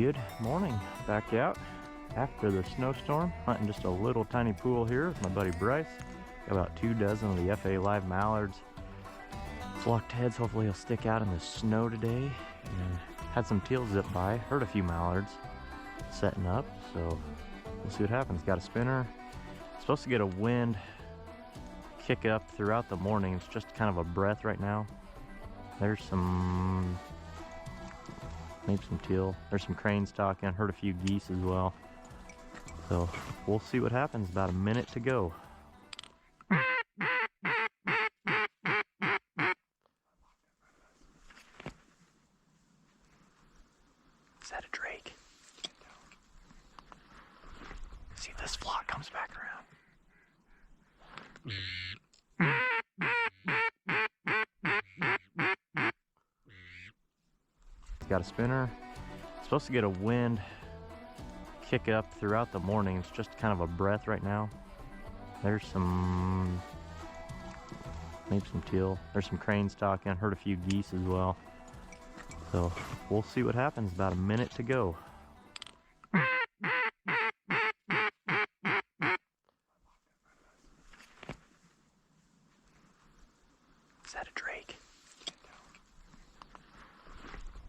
Good morning, back out after the snowstorm, hunting just a little tiny pool here with my buddy Bryce. Got about 2 dozen of the FA live mallards, flocked heads. Hopefully he'll stick out in the snow today. And had some teal zip by, heard a few mallards setting up, so we'll see what happens. Got a spinner, supposed to get a wind kick up throughout the morning. It's just kind of a breath right now. There's some, maybe some teal. There's some cranes talking. Heard a few geese as well. So we'll see what happens. About a minute to go. Is that a drake? See if this flock comes back around. Got a spinner. Supposed to get a wind kick up throughout the morning. It's just kind of a breath right now. There's some, maybe some teal. There's some cranes talking. Heard a few geese as well. So we'll see what happens. About a minute to go. Is that a drake?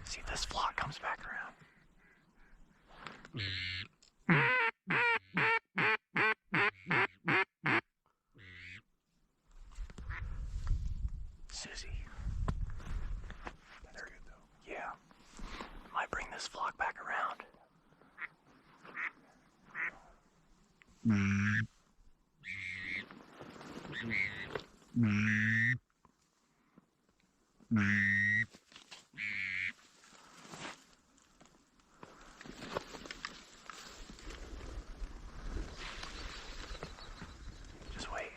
See if this flock comes back around. Susie. They're good though. Yeah. Might bring this flock back around. Just wait.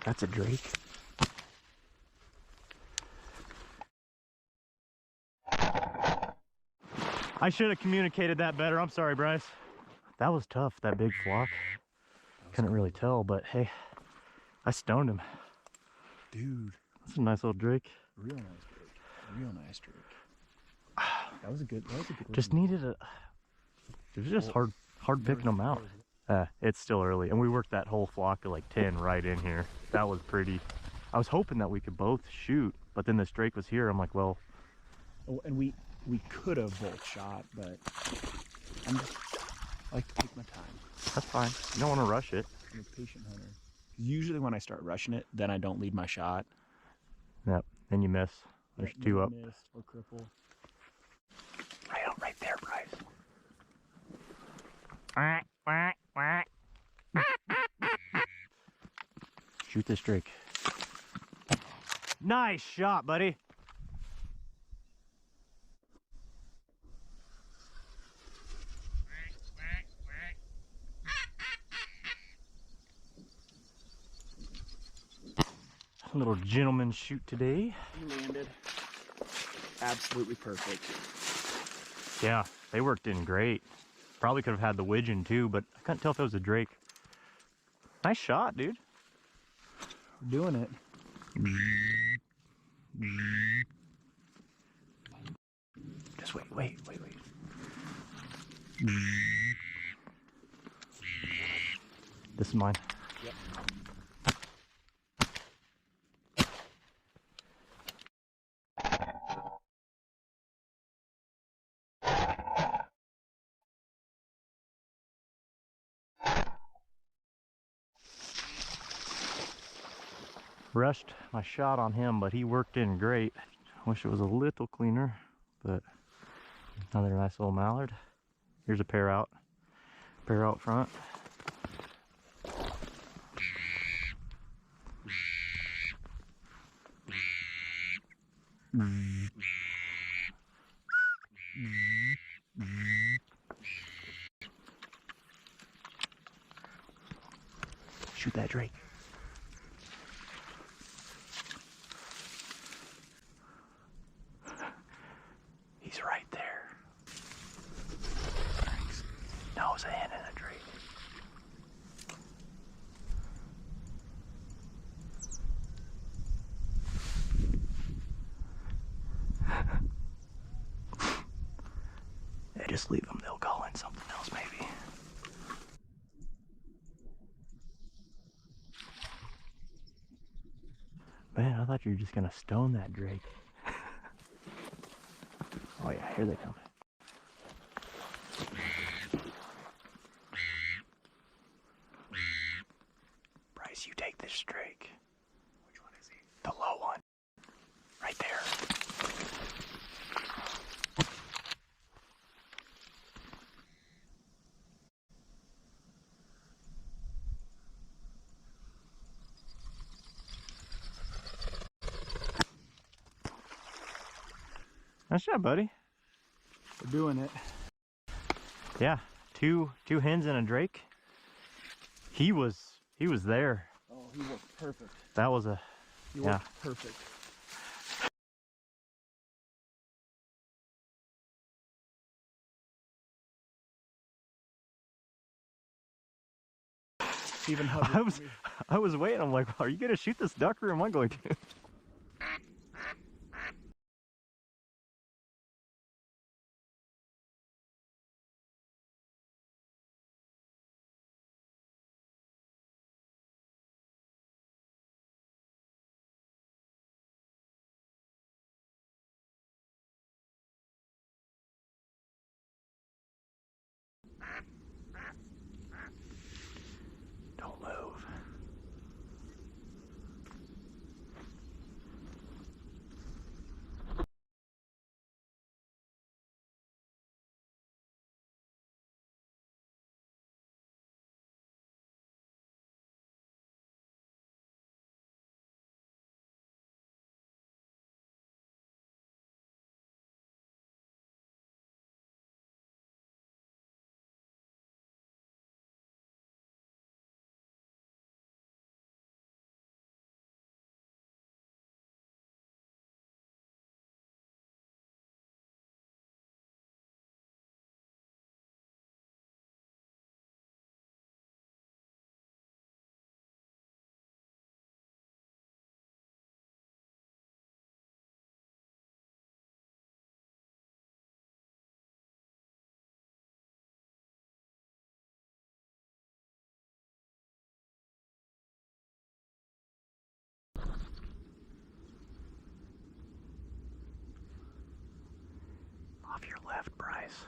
That's a drake. I should have communicated that better. I'm sorry, Bryce. That was tough, that big flock. Couldn't really tell, but hey, I stoned him. Dude. That's a nice little drake. Real nice drake. Real nice drake. That was a good one. Just needed a, it was just hard picking them out. It's still early, and we worked that whole flock of like 10 right in here. That was pretty. I was hoping that we could both shoot, but then this drake was here. I'm like, well. Oh, and we could have both shot, but I'm just, I like to take my time. That's fine. You don't want to rush it. I'm a patient hunter. Usually when I start rushing it, then I don't lead my shot. Yep, then you miss. There's 2 up. Miss or cripple. Right there, Bryce. Shoot this drake. Nice shot, buddy. Little gentleman shoot today. He landed absolutely perfect. Yeah, they worked in great. Probably could have had the widgeon too, but I couldn't tell if it was a drake. Nice shot, dude. We're doing it. Just wait. This is mine. Yep. Rushed my shot on him, but he worked in great. Wish it was a little cleaner, but another nice little mallard. Here's a pair out front. Shoot that drake. He's right there. No, it's a hen and a drake. just leave them, they'll call in something else maybe. Man, I thought you were just gonna stone that drake. Oh yeah, here they come. Bryce, you take this drake. Which one is he? The low one. Right there. Nice job, buddy. We're doing it. Yeah, two hens and a drake. He was there. Oh, he worked perfect. That was a He worked perfect. Even I was waiting. I'm like, are you gonna shoot this duck or am I going to? Don't move. Off your left, Bryce.